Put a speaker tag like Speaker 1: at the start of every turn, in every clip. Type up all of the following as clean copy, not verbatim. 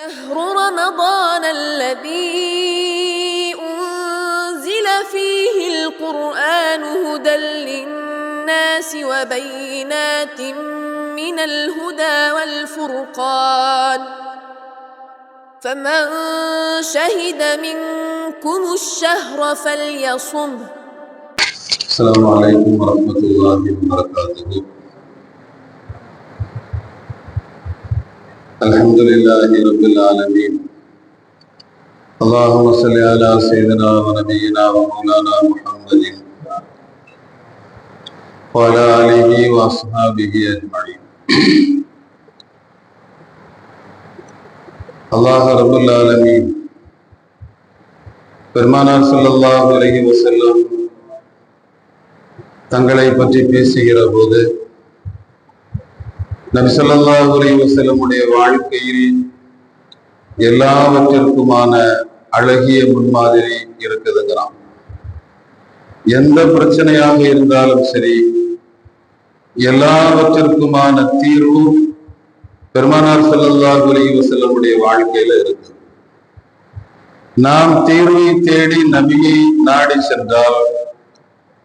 Speaker 1: شهر رمضان الذي أنزل فيه القرآن هدى للناس وبينات من الهدى والفرقان فمن شهد منكم الشهر فليصمه.
Speaker 2: السلام عليكم ورحمة الله وبركاته. الحمد لله رب العالمين. اللهم صل على سيدنا ونبينا ومولانا محمد وعلى آله وأصحابه أجمعين. الله رب العالمين பெருமானார் ஸல்லல்லாஹு அலைஹி வஸல்லம் தங்களை பற்றி பேசுகிற போது நபி ஸல்லல்லாஹு அலைஹி வஸல்லம் உடைய வாழ்க்கையில் எல்லாவற்றிற்குமான அழகிய முன்மாதிரி இருக்குதுங்கிறான். எந்த பிரச்சனையாக இருந்தாலும் சரி, எல்லாவற்றிற்குமான தீர்வு பெருமானார் ஸல்லல்லாஹு அலைஹி வஸல்லம் உடைய வாழ்க்கையில இருக்கு. நாம் தீர்வை தேடி நபியை நாடி சென்றால்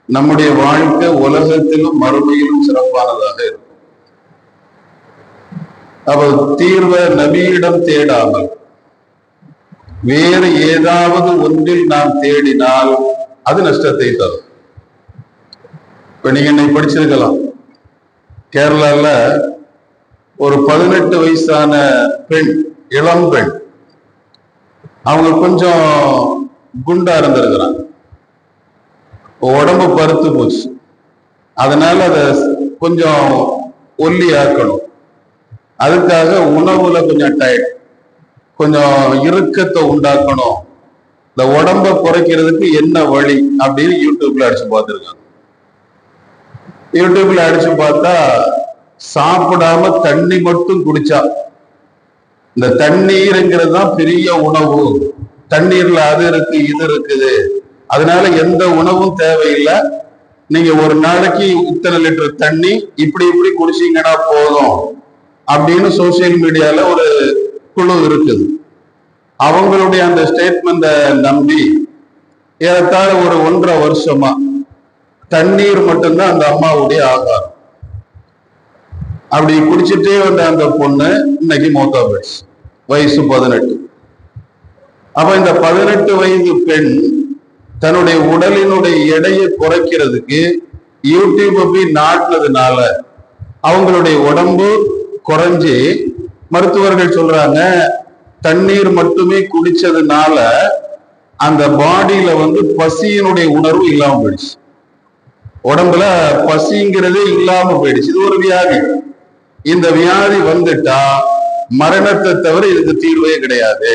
Speaker 2: நம்முடைய வாழ்க்கை உலகத்திலும் மறுமையிலும் சிறப்பானதாக இருக்கும். அப்ப தீர்வை நபியிடம் தேடாமல் வேறு ஏதாவது ஒன்றில் நாம் தேடினால் அது நஷ்டத்தை தரும். இப்ப நீங்க இன்னைக்கு படிச்சிருக்கலாம், கேரளால ஒரு 18 வயசான பெண், இளம் பெண், அவங்க கொஞ்சம் குண்டா இருந்திருக்கிறாங்க. உடம்பு பருத்து போச்சு. அதனால அதை கொஞ்சம் ஒல்லி ஆக்கணும். அதுக்காக உணவுல கொஞ்சம் டயட், கொஞ்சம் இறுக்கத்தை உண்டாக்கணும். இந்த உடம்பை குறைக்கிறதுக்கு என்ன வழி அப்படின்னு யூடியூப்ல அடிச்சு பார்த்துருக்காங்க. யூடியூப்ல அடிச்சு பார்த்தா சாப்பிடாம தண்ணி மட்டும் குடிச்சா, இந்த தண்ணீருங்கிறது தான் பெரிய உணவு, தண்ணீர்ல அது இருக்கு இது இருக்குது, அதனால எந்த உணவும் தேவையில்லை, நீங்க ஒரு நாளைக்கு இத்தனை லிட்டர் தண்ணி இப்படி இப்படி குடிச்சீங்கன்னா போதும் அப்படின்னு சோசியல் மீடியால ஒரு குழு இருக்குது. அவங்களுடைய அந்த ஸ்டேட்மெண்ட நம்பி ஏறத்தாழ ஒரு 1.5 வருஷமா தண்ணீர் மட்டும்தான் அந்த அம்மாவுடைய ஆகாரம். அப்படி குடிச்சிட்டே வந்த அந்த பொண்ணு இன்னைக்கு மௌத்தா போயிடுச்சு. வயசு 18. அப்ப இந்த 18 வயது பெண் தன்னுடைய உடலினுடைய எடையை குறைக்கிறதுக்கு யூடியூப் போய் நாட்டினதுனால அவங்களுடைய உடம்பு குறைஞ்சி, மருத்துவர்கள் சொல்றாங்க தண்ணீர் மட்டுமே குடிச்சதுனால அந்த பாடியில பசியினுடைய உணர்வு இல்லாம போயிடுச்சு. உடம்புல பசிங்கிறதே இல்லாம போயிடுச்சு. இது ஒரு வியாதி. இந்த வியாதி வந்துட்டா மரணத்தை தவிர இதுக்கு தீர்வே கிடையாது.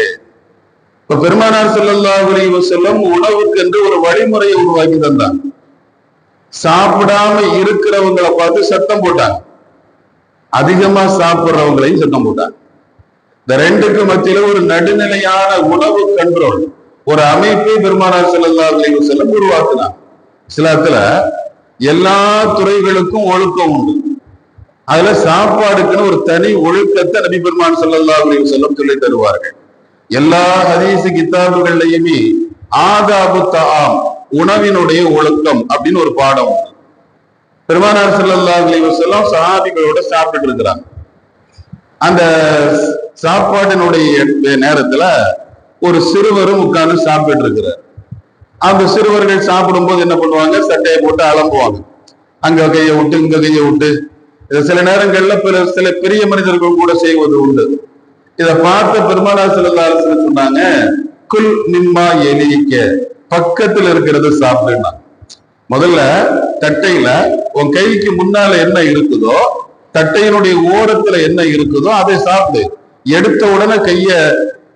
Speaker 2: இப்ப பெருமானார் ஸல்லல்லாஹு அலைஹி வஸல்லம் உணவுக்கு என்று ஒரு வழிமுறையை உருவாக்கி தந்தாங்க. சாப்பிடாம இருக்கிறவங்களை பார்த்து சத்தம் போட்டாங்க, அதிகமா சாப்பிடுறவங்களையும் சத்தம் போட்டாங்க. இந்த ரெண்டுக்கு மத்தியில ஒரு நடுநிலையான உணவு கண்ட்ரோல், ஒரு அமைப்பை பெருமானார் ஸல்லல்லாஹு அலைஹி வஸல்லம் உருவாக்கினார். இஸ்லாத்துல எல்லா துறைகளுக்கும் ஒழுக்கம் உண்டு. அதுல சாப்பாடுக்குன்னு ஒரு தனி ஒழுக்கத்தை நபி பெருமான் ஸல்லல்லாஹு அலைஹி வஸல்லம் சொல்லி தருவார்கள். எல்லா ஹதீஸ் கிதாபுகள்லயுமே ஆதாபு தஆம், உணவினுடைய ஒழுக்கம் அப்படின்னு ஒரு பாடம் உண்டு. பெருமானார் ஸல்லல்லாஹு அலைஹி வஸல்லம் சஹாபிகளோட சாப்பிட்டு இருக்கிறாங்க. அந்த சாப்பாட்டினுடைய நேரத்துல ஒரு சிறுவரும் உட்கார்ந்து சாப்பிட்டு இருக்கிறார். அந்த சிறுவர்கள் சாப்பிடும்போது என்ன பண்ணுவாங்க, சட்டையை போட்டு அலம்புவாங்க, அங்க கையை விட்டு இங்க கையை விட்டு. சில நேரங்கள்ல சில பெரிய மனிதர்கள் கூட செய்வது உண்டு. இதை பார்த்த பெருமானார் ஸல்லல்லாஹு அலைஹி வஸல்லம் சொன்னாங்க, குல் மிம்மா எலிக்க, பக்கத்துல இருக்கிறது சாப்பிடுனா. முதல்ல தட்டையில உன் கைக்கு முன்னால என்ன இருக்குதோ, தட்டையினுடைய ஓரத்துல என்ன இருக்குதோ அதை சாப்பிடு. எடுத்த உடனே கைய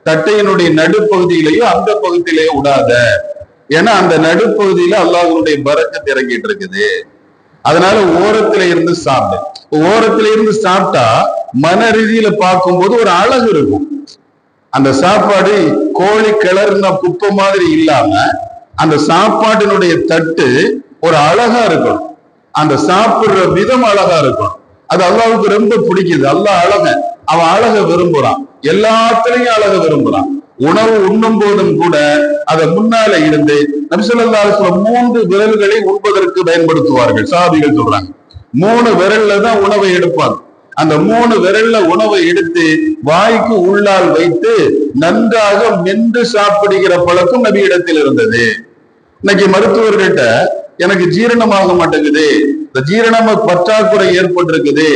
Speaker 2: தட்டையினுடைய நடுப்பகுதியிலேயோ அந்த பகுதியிலேயோ விடாத. ஏன்னா அந்த நடுப்பகுதியில அல்லாஹ்வுடைய பரக்கத் இறங்கிட்டு இருக்குது. அதனால ஓரத்துல இருந்து சாப்பிடு. ஓரத்துல இருந்து சாப்பிட்டா மன ரீதியில பார்க்கும்போது ஒரு அழகு இருக்கும். அந்த சாப்பாடு கோழி கிளறுன குப்பை மாதிரி இல்லாம அந்த சாப்பாட்டினுடைய தட்டு ஒரு அழகா இருக்கணும். அந்த சாப்பிடுற விதம் அழகா இருக்கும். அது அல்லாஹ்வுக்கு ரொம்ப பிடிக்குது. அல்லாஹ் அழக, அவன் அழக விரும்புறான். எல்லாத்திலையும் அழக விரும்புறான். உணவு உண்ணும் போதும் கூட அதை முன்னால இருந்து நபி ஸல்லல்லாஹு அலைஹி வஸல்லம் 3 விரல்களை உண்பதற்கு பயன்படுத்துவார்கள். சஹாபிகள் சொல்றாங்க 3 விரல்ல தான் உணவை எடுப்பாங்க. அந்த 3 விரல்ல உணவை எடுத்து வாய்க்கு உள்ளால் வைத்து நன்றாக மென்று சாப்பிடுகிற பழக்கம் நபி இடத்தில் இருந்தது. இன்னைக்கு மருத்துவர்கிட்ட எனக்கு ஜீரணமாக மாட்டேங்குது, இந்த ஜீரண பற்றாக்குறை ஏற்பட்டிருக்குது,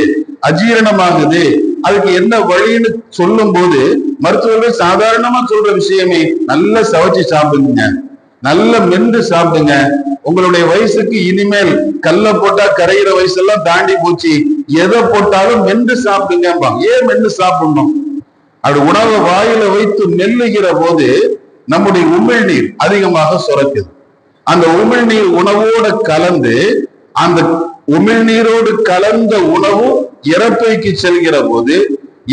Speaker 2: அஜீரணமாகுது, அதுக்கு என்ன வழின்னு சொல்லும் போது மருத்துவர்கள் சாதாரணமா சொல்ற விஷயமே நல்லா சவைச்சு சாப்பிடுங்க, நல்ல மென்று சாப்பிடுங்க, உங்களுடைய வயசுக்கு இனிமேல் கல்ல போட்டா கரையிற வயசெல்லாம் தாண்டி போச்சு, எதை போட்டாலும் மென்று சாப்பிடுங்க. ஏன் மென்று சாப்பிடணும்? அப்படி உணவை வாயில வைத்து மெல்லுகிற போது நம்முடைய உமிழ்நீர் அதிகமாக சுரக்குது. அந்த உமிழ்நீர் உணவோட கலந்து அந்த உமிழ்நீரோடு கலந்த உணவு இறப்பைக்கு செல்கிற போது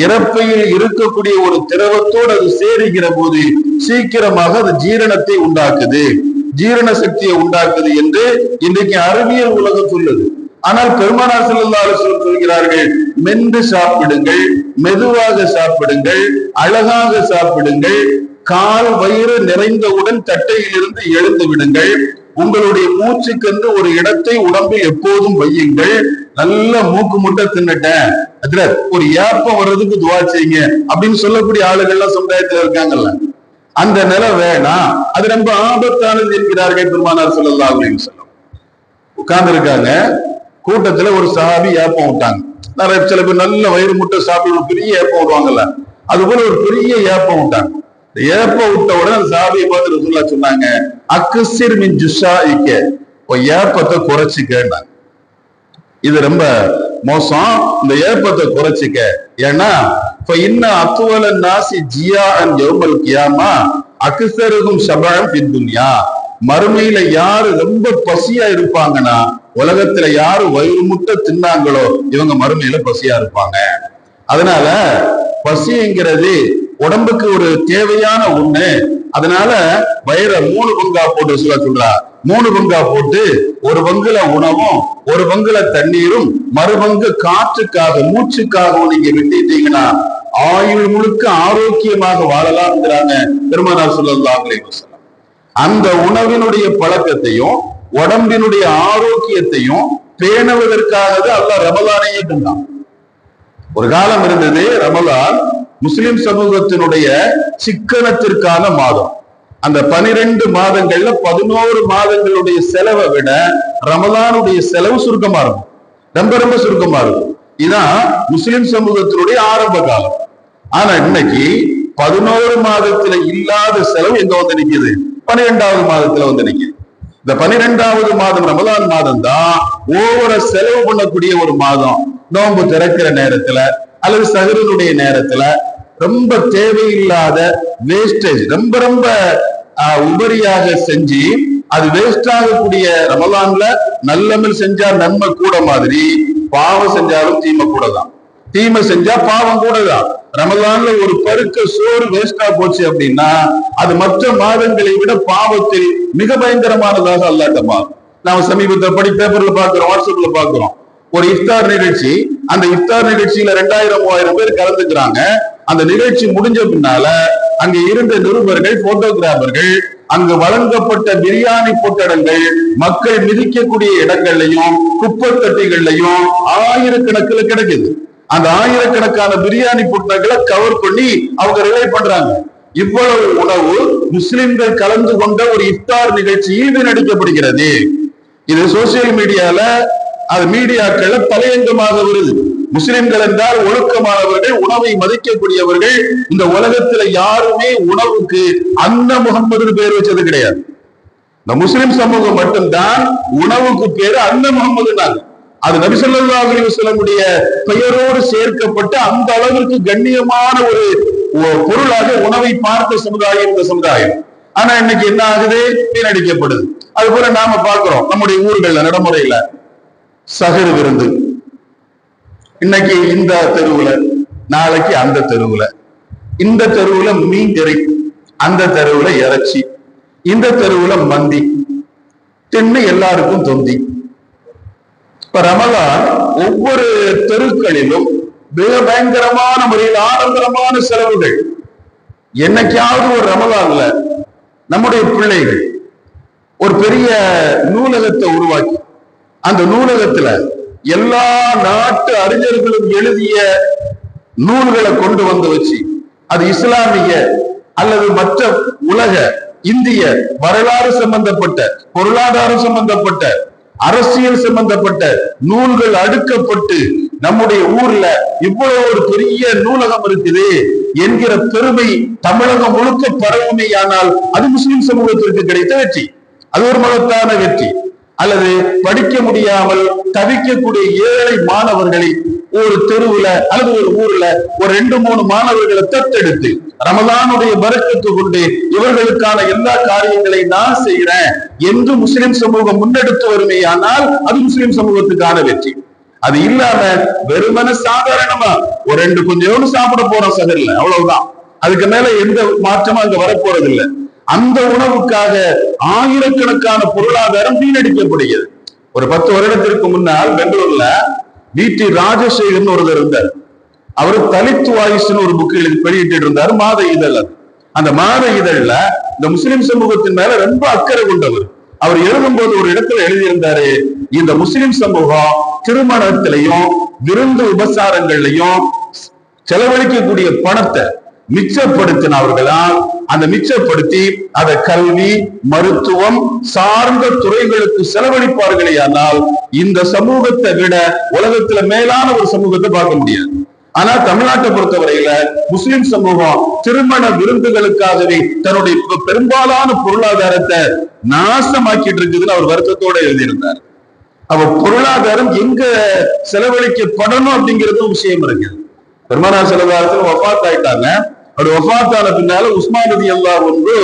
Speaker 2: இறப்பையில் இருக்கக்கூடிய ஒரு திரவத்தோடு அது சேருகிற போது சீக்கிரமாக அது ஜீரணத்தை உண்டாக்குது, ஜீரண சக்தியை உண்டாக்குது என்று இன்றைக்கு அறிவியல் உலகம் சொல்லுது. ஆனால் பெருமானார் ஸல்லல்லாஹு அலைஹி வஸல்லம் சொல்கிறார்கள், மென்று சாப்பிடுங்கள், மெதுவாக சாப்பிடுங்கள், அழகாக சாப்பிடுங்கள், கால் வயிறு நிறைந்தவுடன் தட்டையிலிருந்து எழுந்து விடுங்கள், உங்களுடைய மூச்சுக்கென்று ஒரு இடத்தை உடம்பில் எப்போதும் வையுங்கள், நல்ல மூக்கு முட்டை தின்னுட்டேன் அதுல ஒரு ஏப்பம் வர்றதுக்கு துவா செய்யுங்க அப்படின்னு சொல்லக்கூடிய ஆளுகள்லாம் சமுதாயத்துல இருக்காங்கல்ல, அந்த நிலை வேணாம், அது ரொம்ப ஆபத்தானது என்கிறார்கள் பெருமானார் ஸல்லல்லாஹு அலைஹி வஸல்லம். உட்கார்ந்து இருக்காங்க, கூட்டத்துல ஒரு சஹாபி ஏப்பம் விட்டாங்க. நிறைய சில பேர் நல்ல வயிறு முட்டை சாப்பிட்டு பெரிய ஏப்பம் விடுவாங்கல்ல, அது போல ஒரு பெரிய ஏப்பம் விட்டாங்க. ஏப்பம் விட்ட உடனே அந்த சஹாபியை பார்த்து ரசூலுல்லாஹ் சொன்னாங்க, அக்ஸிர் மின் ஜுஷாஇக, ஏப்பத்தை குறைச்சிக்கன்னாங்க. இது ரொம்ப மோசம், இந்த ஏப்பத்தை குறைச்சிக்க. ஏன்னா இன்ன அத்துவல நாசி ஜியாஅன் யௌமல் கியாமா அக்ஸருஹும் ஷபஅன் ஃபித் துன்யா, மறுமையில யாரு ரொம்ப பசியா இருப்பாங்கன்னா, உலகத்துல யாரு வயிறு முட்டை தின்னாங்களோ இவங்க மறுமையில பசியா இருப்பாங்க. அதனால பசிங்கிறது உடம்புக்கு ஒரு தேவையான ஒண்ணு. அதனால வயிறை 3 பங்கா போட்டு சொல்றா, 3 பங்கா போட்டு ஒரு பங்குல உணவும் ஒரு பங்குல தண்ணீரும் மறுபங்கு காற்றுக்காக மூச்சுக்காகவும் நீங்க விட்டுட்டீங்கன்னா ஆயுள் முழுக்க ஆரோக்கியமாக வாழலாம்ங்கிறாங்க பெருமானார் ஸல்லல்லாஹு அலைஹி வஸல்லம். அந்த உணவினுடைய பழக்கத்தையும் உடம்பினுடைய ஆரோக்கியத்தையும் பேணுவதற்காக அல்லாஹ் ரமலானையே தந்தான். ஒரு காலம் இருந்தது, ரமலான் முஸ்லிம் சமூகத்தினுடைய சிக்கனத்திற்கான மாதம். அந்த 12 மாதங்கள்ல 11 மாதங்களுடைய செலவை விட ரமலானுடைய செலவு சுருக்கமா இருக்கும், ரொம்ப ரொம்ப சுருக்கமா இருக்கும். இதான் முஸ்லிம் சமூகத்தினுடைய ஆரம்ப காலம். ஆனா இன்னைக்கு 11 மாதத்துல இல்லாத செலவு எங்க வந்து நிக்குது? 12வது மாதத்துல வந்து நிக்குது. இந்த 12வது மாதம் ரமலான் மாதம் தான் ஓவர செலவு பண்ணக்கூடிய ஒரு மாதம். நோன்பு திறக்கிற நேரத்துல அல்லது சஹருடைய நேரத்துல ரொம்ப தேவையில்லாத வேஸ்டேஜ் ரொம்ப ரொம்ப உபரியாக செஞ்சு அது வேஸ்ட் ஆகக்கூடிய ரமலான்ல நல்லமல் செஞ்சா நன்மை கூட மாதிரி பாவம் செஞ்சாலும் தீமை கூட தான், தீமை செஞ்சா பாவம் கூட தான். ரமலான்ல ஒரு பருக்க சோறு வேஸ்டா போச்சு அப்படின்னா அது மற்ற மாதங்களை விட பாவத்தில் மிக பயங்கரமானதாக அல்லாட்டமா. நாம சமீபத்தை பேப்பர்ல பாக்குறோம், வாட்ஸ்அப்ல பாக்குறோம், ஒரு இஃப்தார் நிகழ்ச்சி. அந்த இஃப்தார் நிகழ்ச்சியில 2000-3000 பேர் கலந்துக்கிறாங்க. அந்த நிகழ்ச்சி முடிஞ்ச பின்னால அங்க இருந்த நிருபர்கள், போட்டோகிராபர்கள் அங்கு வழங்கப்பட்ட பிரியாணி பொட்டடங்கள் மக்கள் மிதிக்கக்கூடிய இடங்கள்லையும் குப்பத்தட்டிகள்லையும் ஆயிரக்கணக்கில் கிடைக்குது. அந்த ஆயிரக்கணக்கான பிரியாணி பொட்டங்களை கவர் பண்ணி அவங்க ரிலே பண்றாங்க. இவ்வளவு உணவு முஸ்லிம்கள் கலந்து கொண்ட ஒரு இஃப்தார் நிகழ்ச்சியில் வீணடிக்கப்படுகிறது. இது சோசியல் மீடியால அது மீடியாக்கள்ல தலையங்கமாக வருது. முஸ்லிம்கள் என்றால் ஒழுக்கமானவர்கள், உணவை மதிக்கக்கூடியவர்கள். இந்த உலகத்துல யாருமே உணவுக்கு அன்ன முகம்மதுன்னு பேர் வச்சது கிடையாது. இந்த முஸ்லிம் சமூகம் மட்டும்தான் உணவுக்கு பேரு அன்ன முகம்மதுனாங்க. அது நபி ஸல்லல்லாஹு அலைஹி வஸல்லமுடைய பெயரோடு சேர்க்கப்பட்டு அந்த அளவிற்கு கண்ணியமான ஒரு பொருளாக உணவை பார்த்த சமுதாயம் இந்த சமுதாயம். ஆனா இன்னைக்கு என்ன ஆகுது? வீணடிக்கப்படுது. அது போல நாம பார்க்கிறோம் நம்முடைய ஊர்கள்ல நடைமுறையில சஹர் விருந்து. இன்னைக்கு இந்த தெருவுல, நாளைக்கு அந்த தெருவுல, இந்த தெருவுல மீன் கறி, அந்த தெருவுல இறைச்சி, இந்த தெருவுல மந்தி தின்னு எல்லாருக்கும் தொந்தி. இப்ப ரமலான் ஒவ்வொரு தெருக்களிலும் மிக பயங்கரமான முறையில் ஆடம்பரமான செலவுகள். என்னைக்காவது ஒரு ரமலான்ல நம்முடைய பிள்ளைகள் ஒரு பெரிய நூலகத்தை உருவாக்கி அந்த நூலகத்துல எல்லா நாட்டு அறிஞர்களும் எழுதிய நூல்களை கொண்டு வந்து வச்சு அது இஸ்லாமிய அல்லது மற்ற உலக இந்திய வரலாறு சம்பந்தப்பட்ட, பொருளாதாரம் சம்பந்தப்பட்ட, அரசியல் சம்பந்தப்பட்ட நூல்கள் அடுக்கப்பட்டு நம்முடைய ஊர்ல இவ்வளவு ஒரு பெரிய நூலகம் இருக்குது என்கிற பெருமை தமிழகம் முழுக்க பரவுமையானால் அது முஸ்லிம் சமூகத்திற்கு கிடைத்த வெற்றி. அது ஒரு மகத்தான வெற்றி. அல்லது படிக்க முடியாமல் தவிக்கக்கூடிய ஏழை மாணவர்களை ஒரு தெருவுல அல்லது ஒரு ஊர்ல ஒரு 2-3 மாணவர்களை தத்தெடுத்து ரமலானுடைய பரக்கத்து கொண்டு இவர்களுக்கான எல்லா காரியங்களை நான் செய்கிறேன் என்று முஸ்லிம் சமூகம் முன்னெடுத்து வருமையானால் அது முஸ்லிம் சமூகத்துக்கான வெற்றி. அது இல்லாம வெறுமன சாதாரணமா ஒரு 2 கொஞ்சம் சாப்பிட போறோம் சகர்ல, அவ்வளவுதான். அதுக்கு மேல எந்த மாற்றமும் அங்க வரப்போறது இல்லை. அந்த உணவுக்காக ஆயிரக்கணக்கான பொருளாதாரம் வீணடிக்கப்படுகிறது. ஒரு 10 வருடத்திற்கு முன்னால் பெங்களூர்ல டி ராஜசேகரன் ஒருத்தர் இருந்தார். அவரு தலித் வாய்ஸ்ன்னு ஒரு புக் வெளியிட்டு இருந்தார், மாத இதழ். அந்த மாத இதழ்ல இந்த முஸ்லிம் சமூகத்தின் மேல ரொம்ப அக்கறை கொண்டவர். அவர் எழுதும்போது ஒரு இடத்துல எழுதியிருந்தாரு, இந்த முஸ்லிம் சமூகம் திருமணத்திலையும் விருந்து உபசாரங்கள்லையும் செலவழிக்கக்கூடிய பணத்தை மிச்சப்படுத்தினவர்களால் அந்த மிச்சப்படுத்தி அதை கல்வி, மருத்துவம் சார்ந்த துறைகளுக்கு செலவழிப்பார்களே. ஆனால் இந்த சமூகத்தை விட உலகத்துல மேலான ஒரு சமூகத்தை பார்க்க முடியாது. ஆனா தமிழ்நாட்டை பொறுத்தவரையில முஸ்லிம் சமூகம் திருமண விருந்துகளுக்காகவே தன்னுடைய பெரும்பாலான பொருளாதாரத்தை நாசமாக்கிட்டு இருக்குதுன்னு அவர் வருத்தத்தோட எழுதியிருந்தார். அவ பொருளாதாரம் எங்க செலவழிக்கப்படணும் அப்படிங்கிறது விஷயம் இருக்கு. பெருமானார் செலவாரத்தில் வஃபாத் ஆயிட்டாங்க. அப்படி வஃபாத்தான பின்னால உஸ்மான் ரலியல்லாஹு அன்ஹு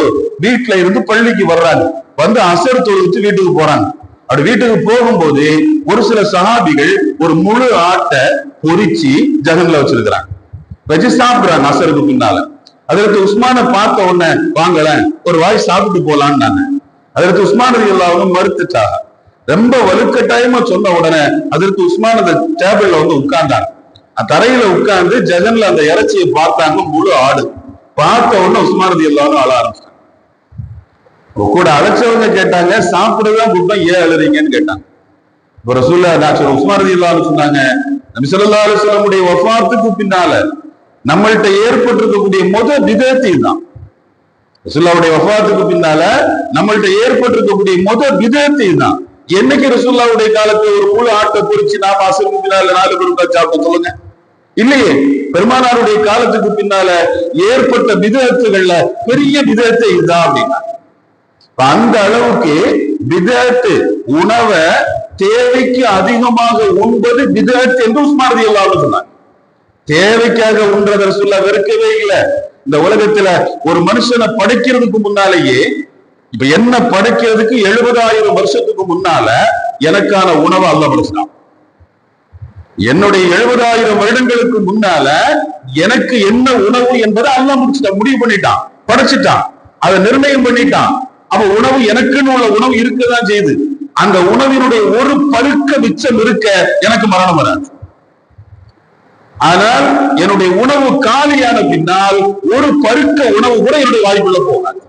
Speaker 2: வீட்டுல இருந்து பள்ளிக்கு வர்றாங்க. வந்து அசர் தொழுவிட்டு வீட்டுக்கு போறாங்க. அப்படி வீட்டுக்கு போகும்போது ஒரு சில சஹாபிகள் ஒரு முழு ஆட்டை பொரிச்சு ஜகன்ல வச்சிருக்கிறாங்க, வச்சு சாப்பிடுறாங்க அசருக்கு பின்னால. அதற்கு உஸ்மானை பார்த்த உடனே வாங்கல ஒரு வாய் சாப்பிட்டு போலான்னு நாங்க. அதற்கு உஸ்மான் ரலியல்லாஹு அன்ஹு மறுத்துட்டாங்க. ரொம்ப வலுக்கட்டாயமா சொன்ன உடனே அதற்கு உஸ்மான் அந்த டேபிள்ல வந்து உட்கார்ந்தாங்க. தரையில உட்கார்ந்து ஜகன்ல அந்த இறைச்சியை பார்த்தாங்க, முழு ஆடு. பார்த்த உடனே உஸ்மான் ரலியல்லாஹு அன்ஹு அழ ஆரம்பிச்சாங்க. கூட அழைச்சவங்க கேட்டாங்க, சாப்பிடதான் கூட்டம் ஏன் அழுறீங்கன்னு கேட்டாங்க. இப்ப ரசூலுல்லாஹி உஸ்மான் ரலியல்லாஹு அன்ஹு சொன்னாங்க, நபி ஸல்லல்லாஹு அலைஹி வஸல்லம் வஃபாத்துக்கு பின்னால நம்மள்ட்ட ஏற்பட்டிருக்கக்கூடிய முதல் விதத்தை தான். ரசூலுல்லாஹுடைய வஃபாத்துக்கு பின்னால நம்மள்ட்ட ஏற்பட்டிருக்கக்கூடிய முதல் விதத்தை தான். என்னைக்கு ரசூலுல்லாஹுடைய காலத்துல ஒரு முழு ஆட்டை பொரிச்சு நாம அசருக்கு பின்னால 4 பேர் சாப்பிட்டு சொல்லுங்க? இல்லையே. பெருமானாருடைய காலத்துக்கு பின்னால ஏற்பட்ட விதத்துகள்ல பெரிய விதத்தை இதுதான் அப்படின்னா. அந்த அளவுக்கு விதத்து உணவை தேவைக்கு அதிகமாக உண்பது விதத்து என்று உஸ்மான் ரலியல்லாஹு அன்ஹு சொன்னாங்க. தேவைக்காக உண்றத ரசூலுல்லாஹ் வெறுக்கவே இல்லை. இந்த உலகத்துல ஒரு மனுஷனை படைக்கிறதுக்கு முன்னாலேயே, இப்ப என்ன படைக்கிறதுக்கு 70,000 வருஷத்துக்கு முன்னால எனக்கான உணவை அல்லாஹ் படைச்சான். என்னுடைய 70,000 வருடங்களுக்கு முன்னால எனக்கு என்ன உணவு என்பதை அல்லாஹ் முடிவு பண்ணிட்டான், படைச்சிட்டான், அதை நிர்ணயம் பண்ணிட்டான். அப்ப உணவு எனக்குன்னு உள்ள உணவு இருக்கதான் செய்யுது. அந்த உணவினுடைய ஒரு பருக்க மிச்சம் இருக்க எனக்கு மரணம் வராது. ஆனால் என்னுடைய உணவு காலியான பின்னால் ஒரு பருக்க உணவு கூட என்னுடைய வாய்ப்புள்ள போகாது.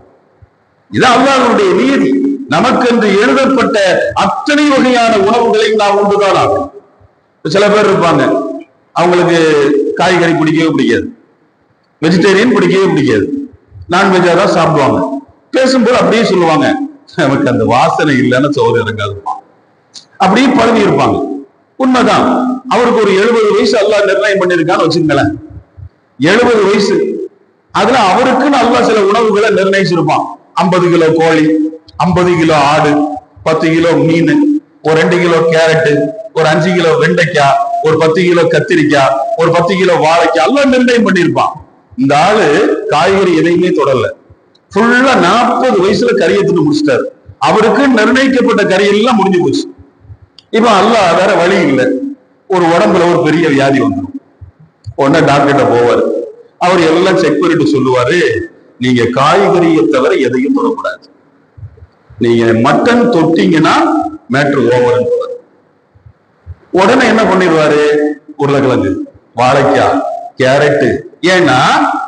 Speaker 2: இது அல்லாஹ்வுடைய நீதி. நமக்கு என்று எழுதப்பட்ட அத்தனை வகையான உணவுகளை நாம் உண்டுதான் ஆகும். சில பேர் இருப்பாங்க, அவங்களுக்கு காய்கறி பிடிக்கவே பிடிக்காது, வெஜிடேரியன் பிடிக்கவே பிடிக்காது, நான்வெஜ்ஜா தான் சாப்பிடுவாங்க. பேசும்போது அப்படியே சொல்லுவாங்க, நமக்கு அந்த வாசனை இல்லைன்னு சோறு இறங்காது, அப்படியே பழகி இருப்பாங்க. உண்மைதான். அவருக்கு ஒரு 70 வயசு அல்லாஹ் நிர்ணயம் பண்ணியிருக்கான்னு வச்சுங்களேன். 70 வயசு, அதுல அவருக்குன்னு அல்லாஹ் சில உணவுகளை நிர்ணயிச்சிருப்பான். 50 கிலோ கோழி, 50 கிலோ ஆடு, 10 கிலோ மீன், ஒரு 2 கிலோ கேரட்டு, ஒரு 5 கிலோ வெண்டைக்காய், ஒரு 10 கிலோ கத்திரிக்காய், ஒரு 10 கிலோ வாழைக்காய் எல்லாம் நிர்ணயம் பண்ணியிருப்பான். இந்த ஆளு காய்கறி எதையுமே தொடரல. ஃபுல்லா 40 வயசுல கறியை தின்னு முடிச்சிட்டாரு. அவருக்கு நிர்ணயிக்கப்பட்ட கறி எல்லாம் முடிஞ்சு போச்சு. இப்ப அல்லாஹ் வேற வழி இல்லை. ஒரு உடம்புல ஒரு பெரிய வியாதி வந்துடும். உடனே டாக்டர்கிட்ட போவாரு. அவர் எல்லாம் செக் பண்ணிட்டு சொல்லுவாரு, நீங்க காய்கறியை தவிர எதையும் தொடக்கூடாது. நீங்க மட்டன் தொட்டீங்கன்னா மேட்ரு ஓவர். உடனே என்ன பண்ணிடுவாரு, உருளைக்கிழங்கு, வாழைக்காய், கேரட். ஏன்னா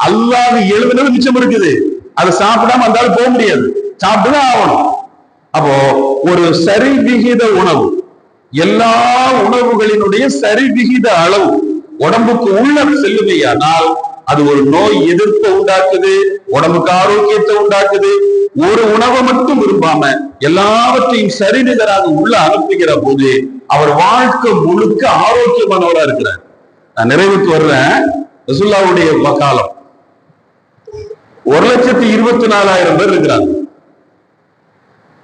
Speaker 2: அல்லாஹ் எழுதுனது மிச்சம் இருக்குது, அதை சாப்பிடாம அந்த போக முடியாது, சாப்பிட்டுதான் ஆகணும். அப்போ ஒரு சரிவிகித உணவு, எல்லா உணவுகளினுடைய சரிவிகித அளவு உடம்புக்கு உள்ள செல்லுமையானால் அது ஒரு நோய் எதிர்ப்பை உண்டாக்குது, உடம்புக்கு ஆரோக்கியத்தை உண்டாக்குது. ஒரு உணவை மட்டும் விரும்பாம எல்லாவற்றையும் சரிநிகராக உள்ள அனுப்புகிற போது அவர் வாழ்க்கை முழுக்க ஆரோக்கியமானவரா இருக்கிறார். நான் நிறைவுக்கு வர்றேன். ரசூலுல்லாஹ்வுடைய காலம் 1,24,000 பேர் இருக்கிறாங்க.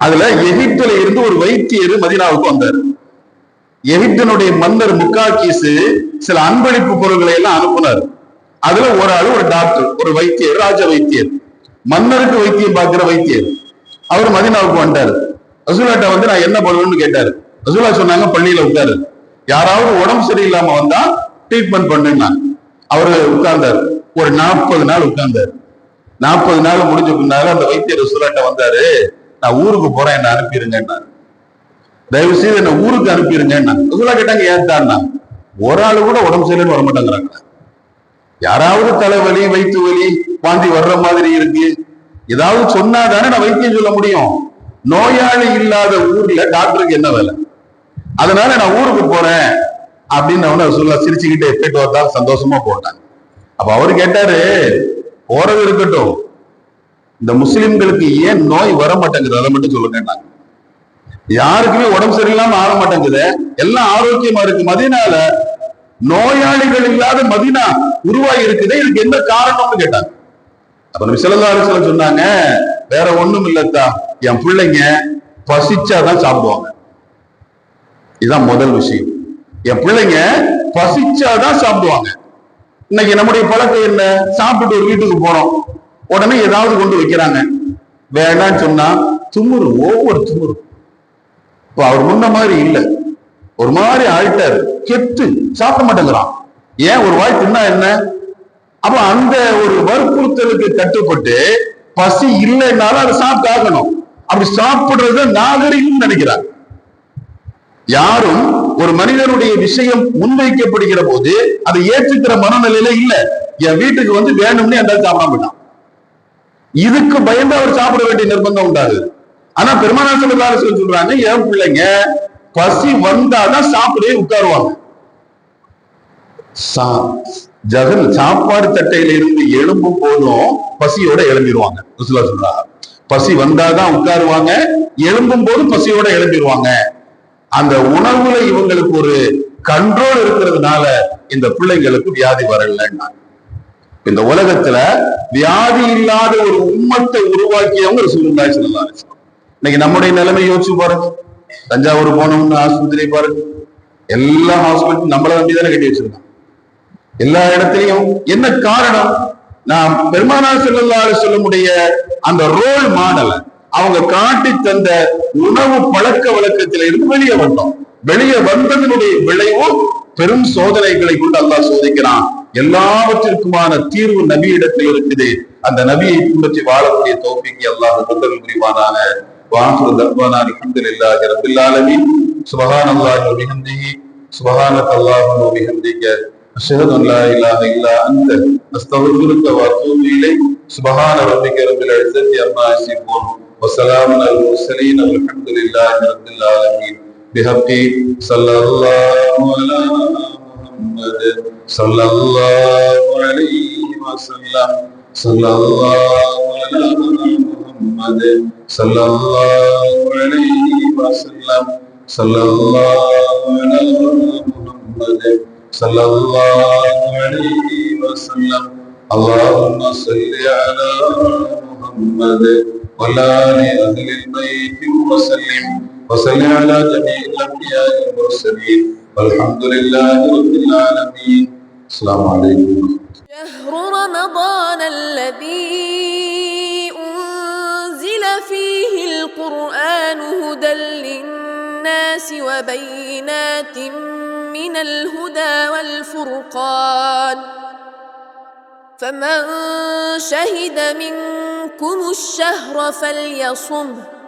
Speaker 2: அதுல எகிப்துல இருந்து ஒரு வைத்தியர் மதீனாவுக்கு வந்தார். எகிப்தினுடைய மன்னர் முக்காக்கீசு சில அன்பளிப்பு பொருட்களை எல்லாம் அனுப்புனார். அதுல ஒரு ஆளு ஒரு டாக்டர், ஒரு வைத்தியர், ராஜ வைத்தியர், மன்னருக்கு வைத்தியம் பார்க்கிற வைத்தியர். அவர் மதீனாவுக்கு வந்தாரு. ரசூலுல்லாஹ்ட்ட வந்து நான் என்ன பண்ணணும்னு கேட்டாரு. ரசூலுல்லாஹ் சொன்னாங்க, பள்ளியில உட்காரு, யாராவது உடம்பு சரியில்லாம வந்தா ட்ரீட்மெண்ட் பண்ணுன்னா. அவரு உட்கார்ந்தாரு. ஒரு 40 நாள் உட்கார்ந்தாரு. 40 நாள் முடிஞ்ச பின்னால அந்த வைத்தியர் ரசூலுல்லாஹ்ட்ட வந்தாரு. நான் ஊருக்கு போறேன், என்ன அனுப்பிடுங்கன்னாரு. தயவு செய்து என்ன ஊருக்கு அனுப்பிடுங்க. ரசூலுல்லாஹ் கேட்டாங்க, ஏன் தான்னா? ஒரு ஆளு கூட உடம்பு சரியில்லைன்னு வர மாட்டாங்கிறாங்க. யாராவது தலைவலி, வயிற்று வலி, வாந்தி வர்ற மாதிரி இருக்கு, ஏதாவது சொன்னாதானே நான் வைத்தியம் சொல்ல முடியும். நோயாளி இல்லாத ஊர்ல டாக்டருக்கு என்ன வேலை? அதனால நான் ஊருக்கு போறேன் அப்படின்னு சொல்ல சிரிச்சுக்கிட்டு போயிட்டு வந்தா சந்தோஷமா போட்டாங்க. அப்ப அவரு கேட்டாரு, போறது இருக்கட்டும், இந்த முஸ்லிம்களுக்கு ஏன் நோய் வர மாட்டேங்குது அதை மட்டும் சொல்லுங்க. யாருக்குமே உடம்பு சரியில்லாம ஆக மாட்டேங்குது, எல்லாம் ஆரோக்கியமா இருக்கு. மதீனால நோயாளிகள் இல்லாத மதீனா உருவாகி இருக்குது, இதுக்கு என்ன காரணம்னு கேட்டாங்க. அப்ப நபி ஸல்லல்லாஹு அலைஹி வஸல்லம் சொன்னாங்க, வேற ஒண்ணும் இல்லத்தா, என் பிள்ளைங்க பசிச்சாதான் சாப்பிடுவாங்க. இதுதான் முதல் விஷயம். என் பிள்ளைங்க பசிச்சாதான் சாப்பிடுவாங்க. இன்னைக்கு நம்முடைய பழக்கம் என்ன? சாப்பிட்டு ஒரு வீட்டுக்கு போறோம், உடனே ஏதாவது கொண்டு வைக்கிறாங்க, வேண்டான்னு சொன்னா துமுறு, ஒவ்வொரு துமுறு. இப்போ அவர் முன்ன மாதிரி இல்லை, ஒரு மாதிரி ஆயிட்டாரு, கெட்டு சாப்பிட மாட்டேங்கிறான். ஏன்? ஒரு வாய் தின்னா என்ன? அப்ப அந்த ஒரு வற்புறுத்தலுக்கு கட்டுப்பட்டு பசி இல்லைன்னாலும் அதை சாப்பிட்டு ஆகணும். அப்படி சாப்பிடுறது நாகரிகம் நினைக்கிறார். யாரும் ஒரு மனிதனுடைய விஷயம் முன்வைக்கப்படுகிற போது அதை ஏற்றுக்கிற மனநிலையில இல்ல. என் வீட்டுக்கு வந்து வேணும்னு அந்த சாப்பிடாம போயிட்டான், இதுக்கு பயந்து அவர் சாப்பிட வேண்டிய நிர்பந்தம் உண்டாகுது. ஆனா பெருமானார் ஸல்லல்லாஹு அலைஹி வஸல்லம் சொல்றாங்க, என் பிள்ளைங்க பசி வந்தாதான் சாப்பிடவே உட்காருவாங்க. ஜகல் சாப்பாடு தட்டையில இருந்து எழும்பும் போதும் பசியோட எழும்பிடுவாங்க. ரசூலுல்லாஹ் சொல்றாங்க, பசி வந்தாதான் உட்காருவாங்க, எழும்பும் போது பசியோட எழும்பிடுவாங்க. அந்த உணவுல இவங்களுக்கு ஒரு கண்ட்ரோல் இருக்கிறதுனால இந்த பிள்ளைங்களுக்கு வியாதி வரலன்னா. இந்த உலகத்துல வியாதி இல்லாத ஒரு உம்மத்தை உருவாக்கியவங்க ரசூலுல்லாஹி ஸல்லல்லாஹு அலைஹி வஸல்லம். இன்னைக்கு நம்முடைய நிலைமை யோசிச்சு பாருங்க. தஞ்சாவூர் போனோம்னு ஆஸ்பத்திரி பாருங்க, எல்லா ஹாஸ்பிட்டல் நம்மள நம்பிதானே கட்டி வச்சிருக்காங்க. எல்லா இடத்துலையும் என்ன காரணம்? நாம் பெருமானார் ஸல்லல்லாஹு அலைஹி வஸல்லமுடைய அந்த ரோல் மாடலை அவங்க காட்டி தந்த உணவு பழக்க வழக்கத்தில இருந்து வெளியே வந்தோம். வெளியே வந்ததனுடைய விளைவு பெரும் சோதனைகளை கொண்டு அல்லாஹ் சோதிக்கிறான். எல்லாவற்றிற்குமான தீர்வு நபியிடத்தில் இருக்குது. அந்த நபியை பின்பற்றி வாழக்கூடிய தௌஃபீக்கை அல்லாஹ் தந்தல் புரிவானாக. வாஹிரு தஅவானா அல்ஹம்துலில்லாஹி ரப்பில் ஆலமீன். சுப்ஹானல்லாஹி வ பிஹம்திஹி, சுப்ஹானக அல்லாஹும்ம வ பிஹம்திக, அஷ்ஹது அன் லா இலாஹா இல்லா அன்த, அஸ்தக்ஃபிருக வ அத்தூபு இலைக். சுப்ஹான ரப்பிக ரப்பில் இஸ்ஸத்தி அம்மா யசிஃபூன், வ ஸலாமுன் அலல் முர்ஸலீன், வல்ஹம்துலில்லாஹி ரப்பில் ஆலமீன். பிஹக்கி ஸல்லல்லாஹு அலா முஹம்மத் ஸல்லல்லாஹு அலைஹி வஸல்லம், ஸல்லல்லாஹு அலா முஹம்மத் ஸல்லல்லாஹு அலைஹி வஸல்லம், ஸல்லல்லாஹு அலா முஹம்மத் ஸல்லல்லாஹு அலைஹி வஸல்லம். اللهم صل على محمد وعلى آل البيت وسلم على جميع الأنبياء والمرسلين والحمد لله رب العالمين. السلام عليكم.
Speaker 1: شهر رمضان الذي أنزل فيه القرآن هدى للناس وبينات من الهدى والفرقان، فمن شهد منكم الشهر فليصمه